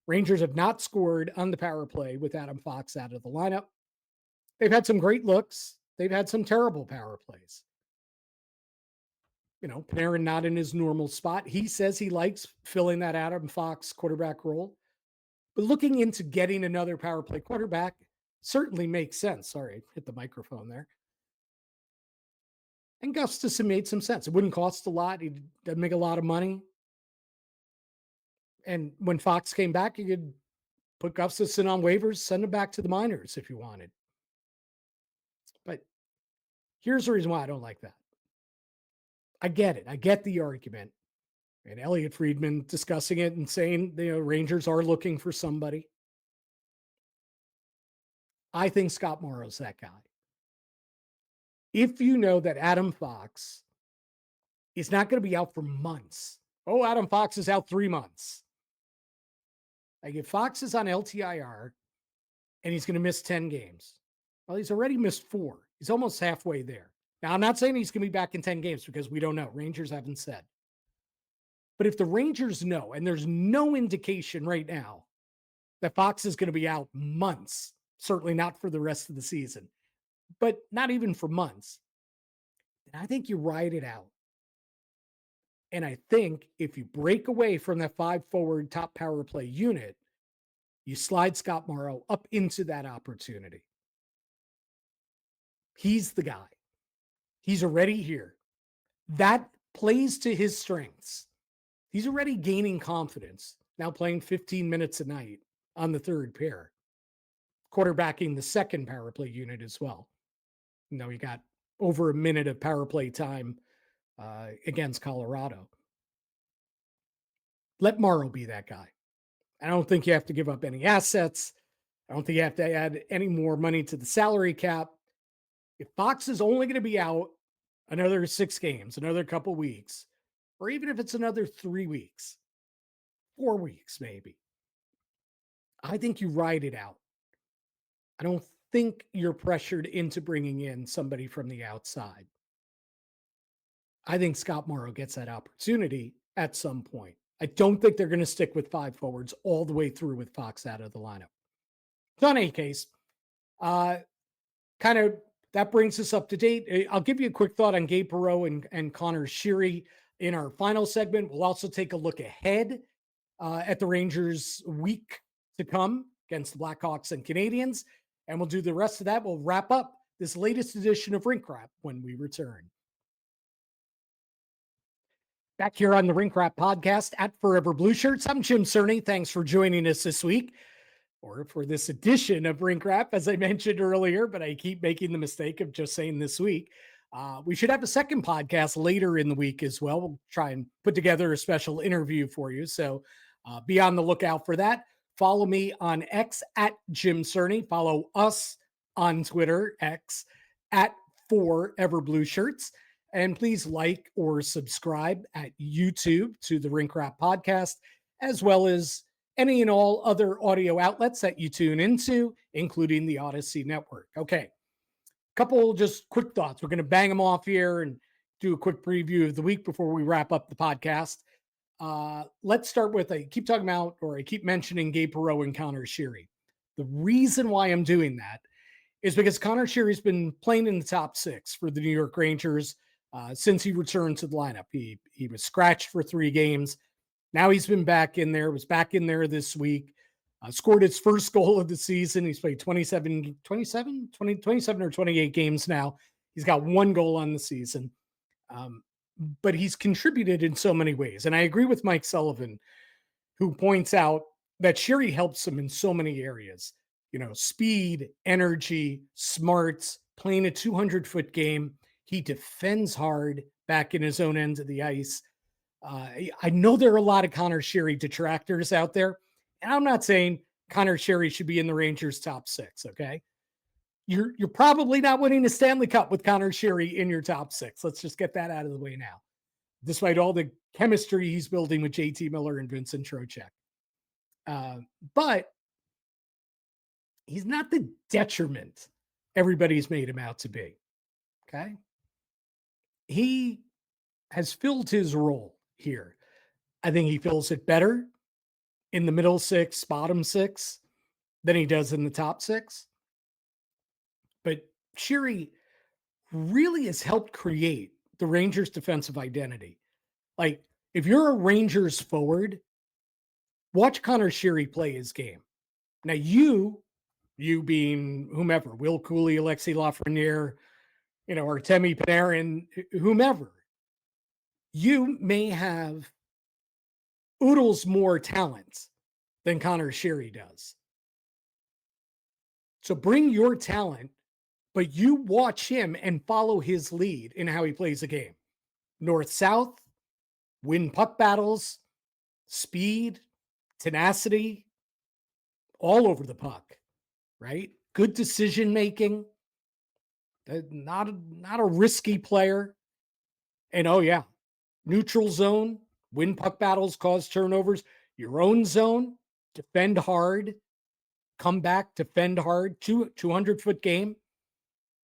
Rangers have not scored on the power play with Adam Fox out of the lineup. They've had some great looks. They've had some terrible power plays. Panarin not in his normal spot. He says he likes filling that Adam Fox quarterback role. But looking into getting another power play quarterback certainly makes sense. Sorry, hit the microphone there. And Gustafsson made some sense. It wouldn't cost a lot. He doesn't make a lot of money. And when Fox came back, you could put Gustafsson on waivers, send him back to the minors if you wanted. But here's the reason why I don't like that. I get it. I get the argument. And Elliot Friedman discussing it and saying, Rangers are looking for somebody. I think Scott Morrow's that guy. If you know that Adam Fox is not going to be out for months. Oh, Adam Fox is out 3 months. Like if Fox is on LTIR and he's going to miss 10 games. Well, he's already missed 4. He's almost halfway there. Now, I'm not saying he's going to be back in 10 games because we don't know. Rangers haven't said. But if the Rangers know, and there's no indication right now that Fox is going to be out months, certainly not for the rest of the season, but not even for months, then I think you ride it out. And I think if you break away from that 5-forward top power play unit, you slide Scott Morrow up into that opportunity. He's the guy. He's already here. That plays to his strengths. He's already gaining confidence, now playing 15 minutes a night on the third pair, quarterbacking the second power play unit as well. He got over a minute of power play time against Colorado. Let Morrow be that guy. I don't think you have to give up any assets. I don't think you have to add any more money to the salary cap. If Fox is only going to be out another 6 games, another couple weeks, or even if it's another 3 weeks, 4 weeks maybe, I think you ride it out. I don't think you're pressured into bringing in somebody from the outside. I think Scott Morrow gets that opportunity at some point. I don't think they're going to stick with five forwards all the way through with Fox out of the lineup. So in any case, uh, kind of that brings us up to date. I'll give you a quick thought on Gabe Perreault and Conor Sheary in our final segment. We'll also take a look ahead at the Rangers week to come against the Blackhawks and Canadians. And we'll do the rest of that. We'll wrap up this latest edition of Rink Wrap when we return. Back here on the Rink Wrap podcast at Forever Blueshirts. I'm Jim Cerny. Thanks for joining us this week, or for this edition of Rink Wrap, as I mentioned earlier, but I keep making the mistake of just saying this week. We should have a second podcast later in the week as well. We'll try and put together a special interview for you. So be on the lookout for that. Follow me on X at Jim Cerny. Follow us on Twitter, X at Forever Blueshirts. And please like or subscribe at YouTube to the Rink Wrap podcast, as well as any and all other audio outlets that you tune into, including the Odyssey Network. Okay, couple just quick thoughts. We're going to bang them off here and do a quick preview of the week before we wrap up the podcast. Let's start with, I keep talking about, or I keep mentioning Gabe Perreault and Conor Sheary. The reason why I'm doing that is because Conor Sheary's been playing in the top six for the New York Rangers since he returned to the lineup. He was scratched for 3 games. Now he's been back in there, was back in there this week, scored his first goal of the season. He's played 27 or 28 games now. He's got 1 goal on the season. But he's contributed in so many ways. And I agree with Mike Sullivan, who points out that Sheary helps him in so many areas. You know, speed, energy, smarts, playing a 200-foot game. He defends hard back in his own end of the ice. I know there are a lot of Conor Sheary detractors out there, and I'm not saying Conor Sheary should be in the Rangers' top 6, okay? You're probably not winning a Stanley Cup with Conor Sheary in your top 6. Let's just get that out of the way now, despite all the chemistry he's building with JT Miller and Vincent Trocheck. But he's not the detriment everybody's made him out to be, okay? He has filled his role here. I think he fills it better in the middle 6, bottom 6 than he does in the top 6. But Sheary really has helped create the Rangers' defensive identity. Like, if you're a Rangers forward, watch Conor Sheary play his game. Now, you being whomever, Will Cooley, Alexi Lafreniere, Artemi Panarin, whomever, you may have oodles more talent than Conor Sheary does. So bring your talent, but you watch him and follow his lead in how he plays the game. North-south, win puck battles, speed, tenacity, all over the puck, right? Good decision-making, not a risky player. And oh yeah, neutral zone, win puck battles, cause turnovers. Your own zone, defend hard, come back, defend hard, 200-foot game.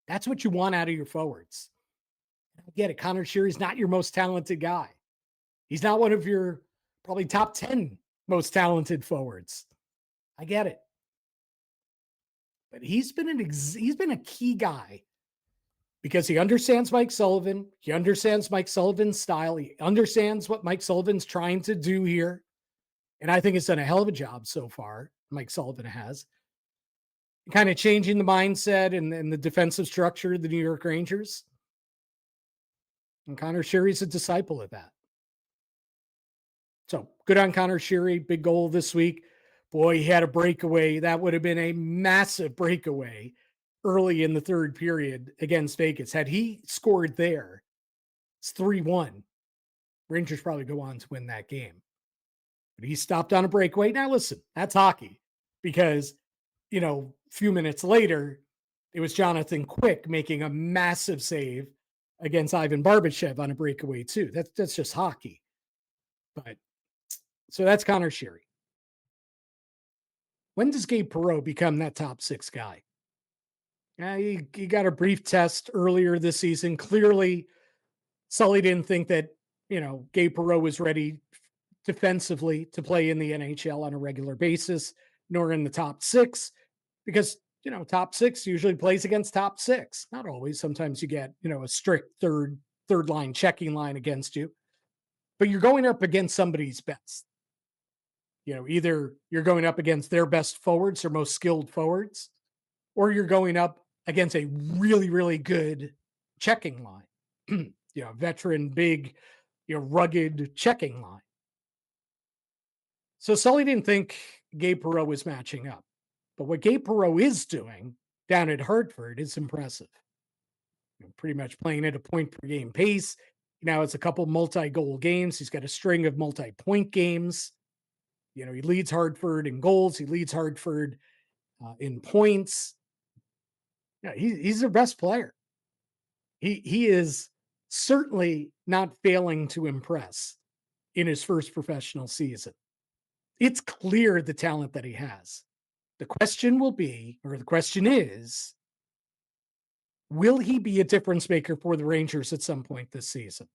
That's what you want out of your forwards. I get it. Conor Sheary's not your most talented guy. He's not one of your probably top 10 most talented forwards. I get it. But he's been a key guy because he understands Mike Sullivan. He understands Mike Sullivan's style. He understands what Mike Sullivan's trying to do here. And I think he's done a hell of a job so far. Mike Sullivan has. Kind of changing the mindset and the defensive structure of the New York Rangers. And Conor Sheary's a disciple of that. So good on Conor Sheary. Big goal this week. Boy, he had a breakaway. That would have been a massive breakaway early in the third period against Vegas. Had he scored there, it's 3-1. Rangers probably go on to win that game. But he stopped on a breakaway. Now listen, that's hockey. Because, a few minutes later, it was Jonathan Quick making a massive save against Ivan Barbashev on a breakaway too. That's just hockey. But so that's Conor Sheary. When does Gabe Perreault become that top six guy? He got a brief test earlier this season. Clearly, Sully didn't think that, Gabe Perreault was ready defensively to play in the NHL on a regular basis, nor in the top six, because, top six usually plays against top six. Not always. Sometimes you get, a strict third line checking line against you, but you're going up against somebody's best. Either you're going up against their best forwards or most skilled forwards, or you're going up against a really, really good checking line, veteran, big, rugged checking line. So Sully didn't think Gabe Perreault was matching up. But what Gabe Perreault is doing down at Hartford is impressive. Pretty much playing at a point per game pace. Now it's a couple multi-goal games. He's got a string of multi-point games. He leads Hartford in goals. He leads Hartford in points. Yeah, he's their best player. He is certainly not failing to impress in his first professional season. It's clear the talent that he has. The question is, will he be a difference maker for the Rangers at some point this season?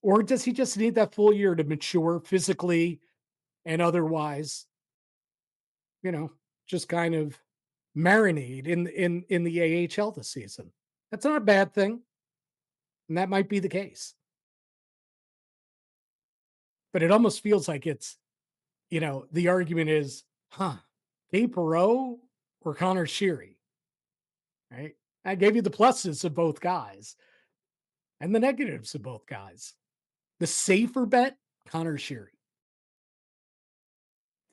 Or does he just need that full year to mature physically and otherwise, just kind of marinate in the AHL this season? That's not a bad thing. And that might be the case. But it almost feels like it's, the argument is, Gabe Perreault or Conor Sheary, right? I gave you the pluses of both guys and the negatives of both guys. The safer bet, Conor Sheary.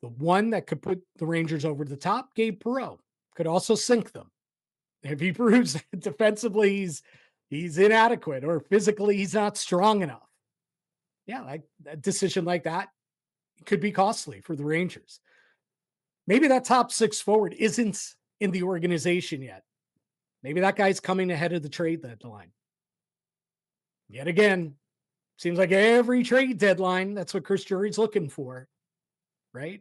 The one that could put the Rangers over the top, Gabe Perreault, could also sink them. If he proves defensively he's inadequate or physically he's not strong enough. Yeah, like a decision like that could be costly for the Rangers. Maybe that top six forward isn't in the organization yet. Maybe that guy's coming ahead of the trade deadline. Yet again, seems like every trade deadline, that's what Chris Drury's looking for, right?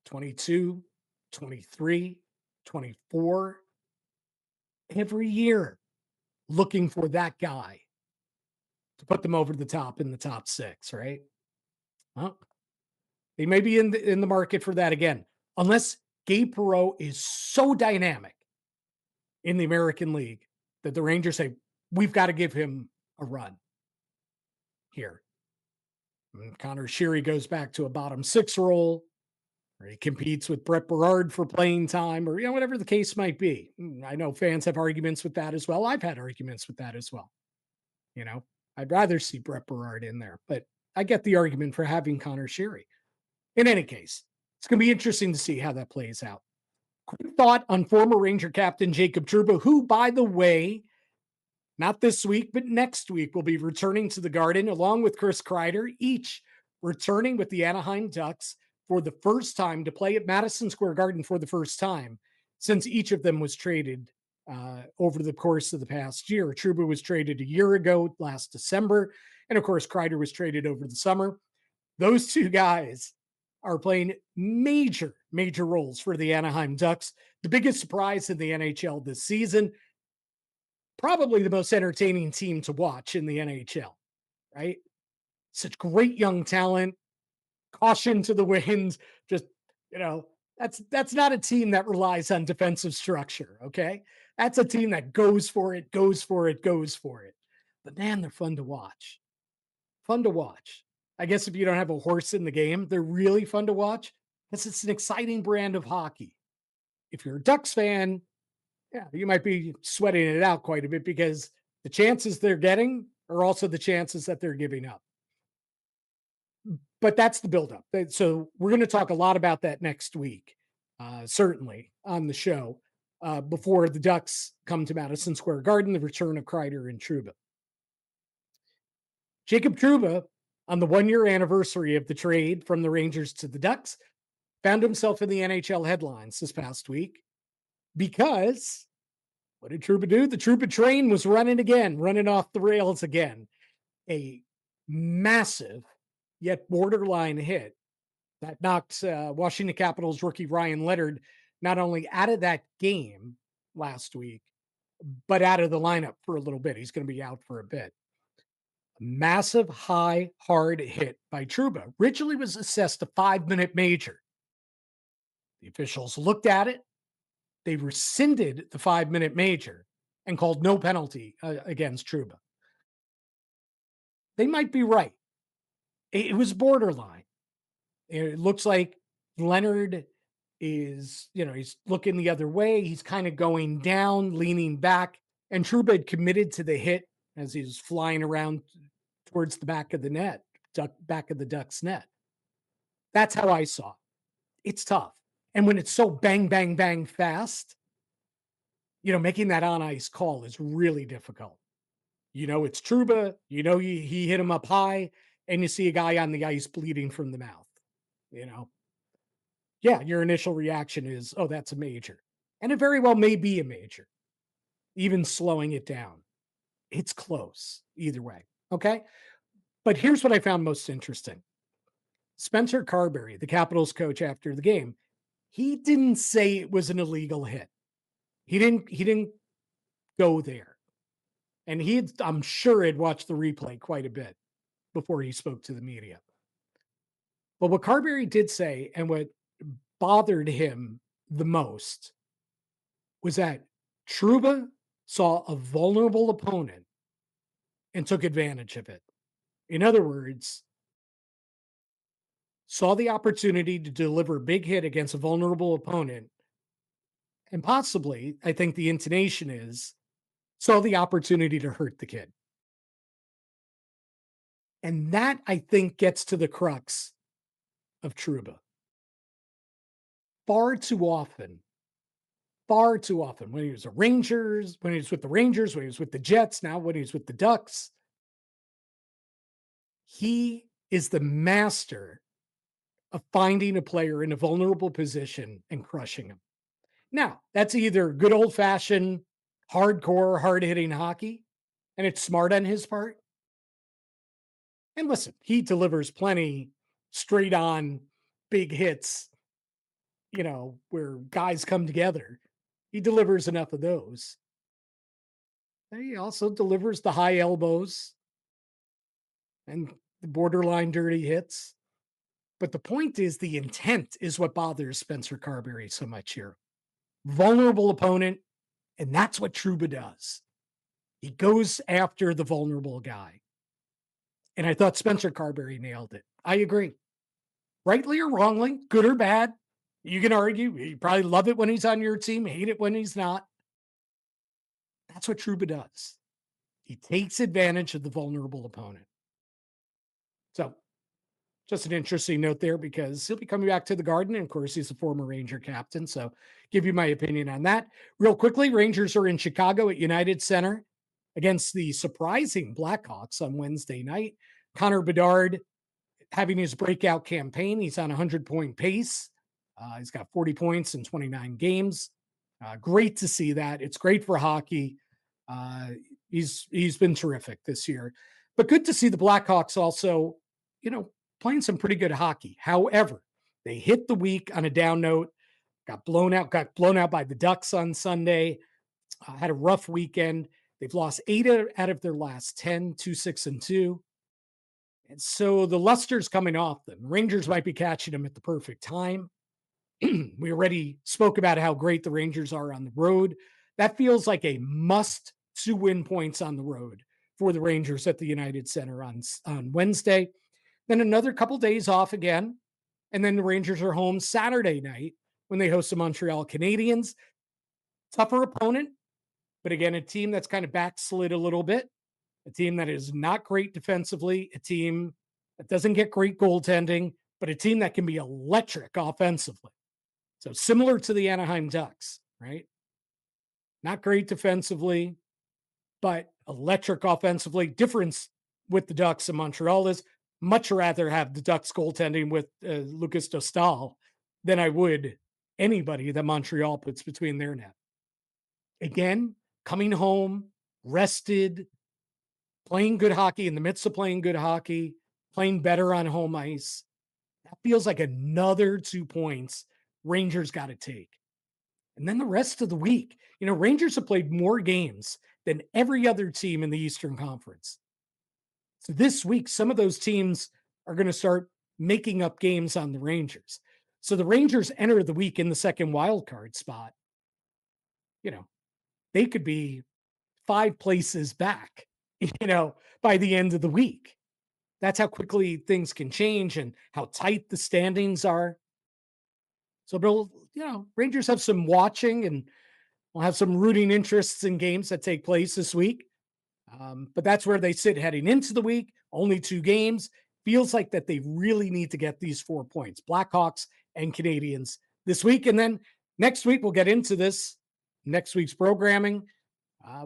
22, 23, 24. Every year, looking for that guy to put them over the top in the top six, right? Well, they may be in the market for that again, unless Gabe Perreault is so dynamic in the American League that the Rangers say, we've got to give him a run here. And Conor Sheary goes back to a bottom six role, or he competes with Brett Berard for playing time, or whatever the case might be. I know fans have arguments with that as well. I've had arguments with that as well. I'd rather see Brett Berard in there, but I get the argument for having Conor Sheary. In any case, it's going to be interesting to see how that plays out. Quick thought on former Ranger captain Jacob Trouba, who, by the way, not this week, but next week, will be returning to the Garden along with Chris Kreider, each returning with the Anaheim Ducks for the first time to play at Madison Square Garden for the first time since each of them was traded over the course of the past year. Trouba was traded a year ago, last December, and of course, Kreider was traded over the summer. Those two guys are playing major roles for the Anaheim Ducks. The biggest surprise in the NHL this season, probably the most entertaining team to watch in the NHL, right? Such great young talent, caution to the wind. Just, that's not a team that relies on defensive structure, okay? That's a team that goes for it. But man, they're fun to watch. I guess if you don't have a horse in the game, they're really fun to watch because it's an exciting brand of hockey. If you're a Ducks fan, yeah, you might be sweating it out quite a bit because the chances they're getting are also the chances that they're giving up. But that's the buildup. So we're going to talk a lot about that next week, certainly on the show, before the Ducks come to Madison Square Garden, the return of Kreider and Trouba. Jacob Trouba, on the 1-year anniversary of the trade from the Rangers to the Ducks, found himself in the NHL headlines this past week because what did Trouba do? The Trouba train was running off the rails again. A massive yet borderline hit That knocked Washington Capitals rookie Ryan Leonard not only out of that game last week, but out of the lineup for a little bit. He's going to be out for a bit. Massive, high, hard hit by Trouba. Originally was assessed a 5-minute major. The officials looked at it. They rescinded the 5-minute major and called no penalty against Trouba. They might be right. It was borderline. It looks like Leonard is, he's looking the other way. He's kind of going down, leaning back. And Trouba had committed to the hit as he was flying around towards the back of the net, back of the Ducks net. That's how I saw it. It's tough. And when it's so bang, bang, bang fast, making that on ice call is really difficult. It's Trouba, he hit him up high, and you see a guy on the ice bleeding from the mouth, Yeah, your initial reaction is, oh, that's a major. And it very well may be a major, even slowing it down. It's close either way. Okay. But here's what I found most interesting. Spencer Carberry, the Capitals coach after the game, he didn't say it was an illegal hit. He didn't go there. And I'm sure had watched the replay quite a bit before he spoke to the media. But what Carberry did say and what bothered him the most was that Trouba saw a vulnerable opponent and took advantage of it. In other words, saw the opportunity to deliver a big hit against a vulnerable opponent. And possibly, I think the intonation is, saw the opportunity to hurt the kid. And that, I think, gets to the crux of Trouba. Far too often, when he was with the Rangers, when he was with the Jets, now when he's with the Ducks, he is the master of finding a player in a vulnerable position and crushing him. Now, that's either good old-fashioned, hardcore, hard-hitting hockey, and it's smart on his part. And listen, he delivers plenty straight-on big hits, where guys come together. He delivers enough of those. He also delivers the high elbows and the borderline dirty hits. But the point is, the intent is what bothers Spencer Carberry so much here. Vulnerable opponent, and that's what Trouba does. He goes after the vulnerable guy. And I thought Spencer Carberry nailed it. I agree. Rightly or wrongly, good or bad, you can argue. You probably love it when he's on your team, hate it when he's not. That's what Trouba does. He takes advantage of the vulnerable opponent. So, just an interesting note there because he'll be coming back to the Garden. And of course, he's a former Ranger captain. So, give you my opinion on that. Real quickly, Rangers are in Chicago at United Center against the surprising Blackhawks on Wednesday night. Connor Bedard having his breakout campaign. He's on a 100-point pace. He's got 40 points in 29 games. Great to see that. It's great for hockey. He's been terrific this year. But good to see the Blackhawks also, playing some pretty good hockey. However, they hit the week on a down note, got blown out by the Ducks on Sunday, had a rough weekend. They've lost 8 out of their last 10, 2-6-2. And so the luster's coming off them. Rangers might be catching them at the perfect time. We already spoke about how great the Rangers are on the road. That feels like a must to win points on the road for the Rangers at the United Center on Wednesday. Then another couple days off again. And then the Rangers are home Saturday night when they host the Montreal Canadiens. Tougher opponent, but again, a team that's kind of backslid a little bit. A team that is not great defensively, a team that doesn't get great goaltending, but a team that can be electric offensively. So similar to the Anaheim Ducks, right? Not great defensively, but electric offensively. Difference with the Ducks and Montreal is much rather have the Ducks goaltending with Lucas Dostal than I would anybody that Montreal puts between their net. Again, coming home, rested, playing good hockey in the midst of playing good hockey, playing better on home ice. That feels like another 2 points Rangers got to take. And then the rest of the week, Rangers have played more games than every other team in the Eastern Conference. So this week, some of those teams are going to start making up games on the Rangers. So the Rangers enter the week in the second wild card spot. They could be 5 places back, by the end of the week. That's how quickly things can change and how tight the standings are. So, Rangers have some watching and we'll have some rooting interests in games that take place this week. But that's where they sit heading into the week. Only 2 games. Feels like that they really need to get these 4 points. Blackhawks and Canadians this week. And then next week, we'll get into this. Next week's programming.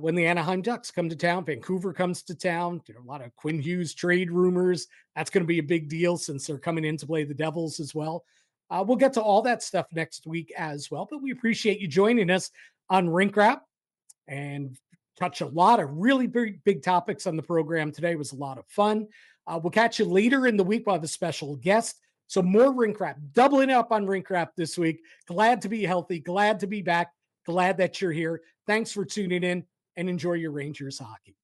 When the Anaheim Ducks come to town, Vancouver comes to town. A lot of Quinn Hughes trade rumors. That's going to be a big deal since they're coming in to play the Devils as well. We'll get to all that stuff next week as well. But we appreciate you joining us on Rink Wrap and touch a lot of really big topics on the program today. It was a lot of fun. We'll catch you later in the week. We'll have a special guest. So more Rink Wrap, doubling up on Rink Wrap this week. Glad to be healthy. Glad to be back. Glad that you're here. Thanks for tuning in and enjoy your Rangers hockey.